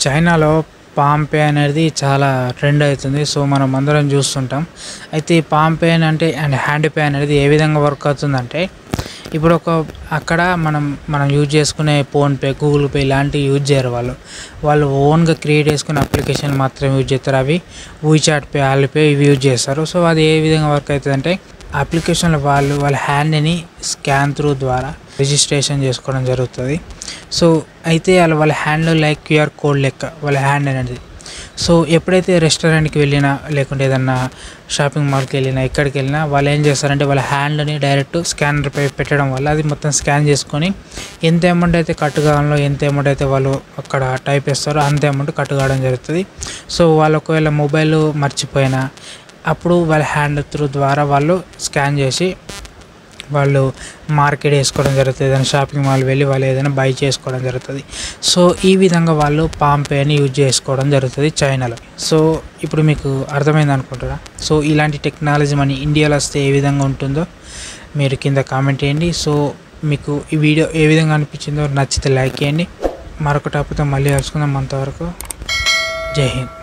చైనాలో palm pay అనేది చాలా ట్రెండ్ అవుతుంది. సో మనం అందరం చూస్తుంటాం. అయితే ఈ పామ్ పే అంటే అండ్ హ్యాండ్ పే అనేది ఏ విధంగా వర్క్ అవుతుందంటే, ఇప్పుడు అక్కడ మనం యూజ్ చేసుకునే ఫోన్పే, గూగుల్ పే ఇలాంటివి యూజ్ చేయరు. వాళ్ళు ఓన్గా క్రియేట్ చేసుకునే అప్లికేషన్ మాత్రమే యూజ్ చేస్తారు. అవి వీచాట్ పే, ఆలిపే ఇవి యూజ్ చేస్తారు. సో అది ఏ విధంగా వర్క్ అవుతుందంటే, అప్లికేషన్లో వాళ్ళ హ్యాండ్ని స్కాన్ త్రూ ద్వారా రిజిస్ట్రేషన్ చేసుకోవడం జరుగుతుంది. సో అయితే వాళ్ళ హ్యాండ్లో లైక్ క్యూఆర్ కోడ్ లెక్క వాళ్ళ హ్యాండ్ అనేది. సో ఎప్పుడైతే రెస్టారెంట్కి వెళ్ళినా, లేకుంటే ఏదన్నా షాపింగ్ మాల్కి వెళ్ళినా, ఎక్కడికి వెళ్ళినా వాళ్ళు ఏం చేస్తారంటే వాళ్ళ హ్యాండ్ని డైరెక్ట్ స్కానర్పై పెట్టడం వల్ల అది మొత్తం స్కాన్ చేసుకొని ఎంత అమౌంట్ అయితే కట్ కావాలో, ఎంత అమౌంట్ అయితే వాళ్ళు అక్కడ టైప్ చేస్తారో అంత అమౌంట్ కట్ కావడం జరుగుతుంది. సో వాళ్ళు ఒకవేళ మొబైల్ మర్చిపోయినా అప్పుడు వాళ్ళ హ్యాండ్ త్రూ ద్వారా వాళ్ళు స్కాన్ చేసి వాళ్ళు మార్కెట్ వేసుకోవడం జరుగుతుంది. ఏదైనా షాపింగ్ మాల్ వెళ్ళి వాళ్ళు ఏదైనా బై చేసుకోవడం జరుగుతుంది. సో ఈ విధంగా వాళ్ళు పామ్ పేని యూజ్ చేసుకోవడం జరుగుతుంది చైనాలో. సో ఇప్పుడు మీకు అర్థమైంది అనుకుంటారా? సో ఇలాంటి టెక్నాలజీ మన ఇండియాలో వస్తే ఏ విధంగా ఉంటుందో మీరు కింద కామెంట్ చేయండి. సో మీకు ఈ వీడియో ఏ విధంగా అనిపించిందో నచ్చితే లైక్ చేయండి. మరొక టాపిక్తో మళ్ళీ కలుసుకుందాం. అంతవరకు జై హింద్.